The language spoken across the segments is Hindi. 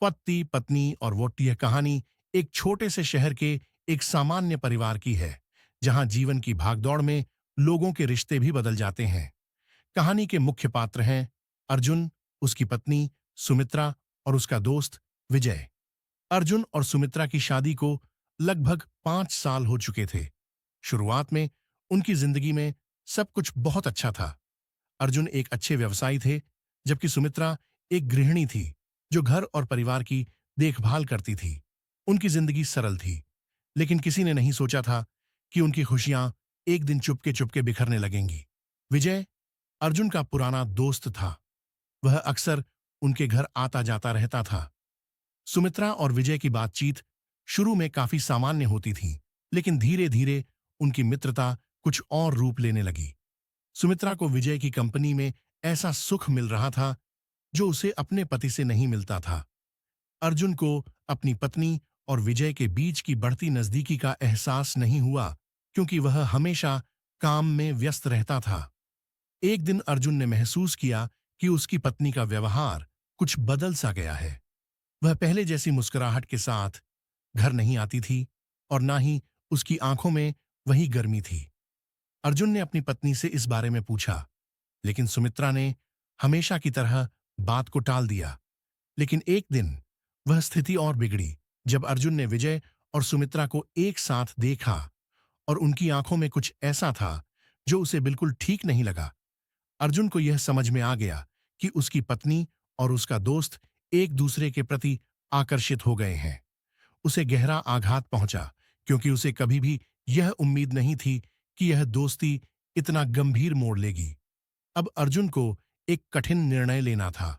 पति पत्नी और वोट यह कहानी एक छोटे से शहर के एक सामान्य परिवार की है, जहां जीवन की भागदौड़ में लोगों के रिश्ते भी बदल जाते हैं। कहानी के मुख्य पात्र हैं अर्जुन, उसकी पत्नी सुमित्रा और उसका दोस्त विजय। अर्जुन और सुमित्रा की शादी को लगभग 5 साल हो चुके थे। शुरुआत में उनकी जिंदगी में सब कुछ बहुत अच्छा था। अर्जुन एक अच्छे व्यवसायी थे, जबकि सुमित्रा एक गृहिणी थी जो घर और परिवार की देखभाल करती थी। उनकी जिंदगी सरल थी, लेकिन किसी ने नहीं सोचा था कि उनकी खुशियां एक दिन चुपके चुपके बिखरने लगेंगी। विजय अर्जुन का पुराना दोस्त था। वह अक्सर उनके घर आता जाता रहता था। सुमित्रा और विजय की बातचीत शुरू में काफी सामान्य होती थी, लेकिन धीरे धीरे उनकी मित्रता कुछ और रूप लेने लगी। सुमित्रा को विजय की कंपनी में ऐसा सुख मिल रहा था जो उसे अपने पति से नहीं मिलता था। अर्जुन को अपनी पत्नी और विजय के बीच की बढ़ती नजदीकी का एहसास नहीं हुआ, क्योंकि वह हमेशा काम में व्यस्त रहता था। एक दिन अर्जुन ने महसूस किया कि उसकी पत्नी का व्यवहार कुछ बदल सा गया है। वह पहले जैसी मुस्कुराहट के साथ घर नहीं आती थी और ना ही उसकी आंखों में वही गर्मी थी। अर्जुन ने अपनी पत्नी से इस बारे में पूछा, लेकिन सुमित्रा ने हमेशा की तरह बात को टाल दिया। लेकिन एक दिन वह स्थिति और बिगड़ी, जब अर्जुन ने विजय और सुमित्रा को एक साथ देखा और उनकी आंखों में कुछ ऐसा था जो उसे बिल्कुल ठीक नहीं लगा। अर्जुन को यह समझ में आ गया कि उसकी पत्नी और उसका दोस्त एक दूसरे के प्रति आकर्षित हो गए हैं। उसे गहरा आघात पहुंचा, क्योंकि उसे कभी भी यह उम्मीद नहीं थी कि यह दोस्ती इतना गंभीर मोड़ लेगी। अब अर्जुन को एक कठिन निर्णय लेना था।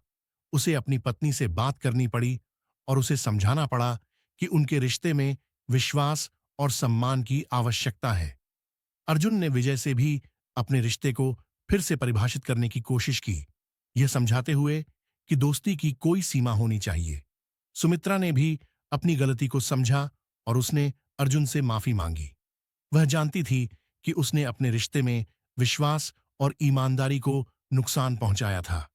उसे अपनी पत्नी से बात करनी पड़ी और उसे समझाना पड़ा कि उनके रिश्ते में विश्वास और सम्मान की आवश्यकता है। अर्जुन ने विजय से भी अपने रिश्ते को फिर से परिभाषित करने की कोशिश की, यह समझाते हुए कि दोस्ती की कोई सीमा होनी चाहिए। सुमित्रा ने भी अपनी गलती को समझा और उसने अर्जुन से माफी मांगी। वह जानती थी कि उसने अपने रिश्ते में विश्वास और ईमानदारी को नुकसान पहुंचाया था।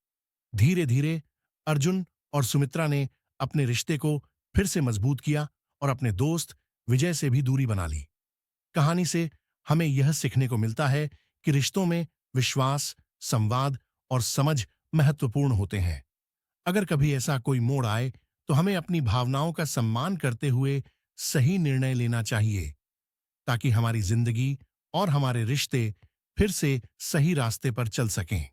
धीरे धीरे अर्जुन और सुमित्रा ने अपने रिश्ते को फिर से मजबूत किया और अपने दोस्त विजय से भी दूरी बना ली। कहानी से हमें यह सीखने को मिलता है कि रिश्तों में विश्वास, संवाद और समझ महत्वपूर्ण होते हैं। अगर कभी ऐसा कोई मोड़ आए, तो हमें अपनी भावनाओं का सम्मान करते हुए सही निर्णय लेना चाहिए, ताकि हमारी जिंदगी और हमारे रिश्ते फिर से सही रास्ते पर चल सकें।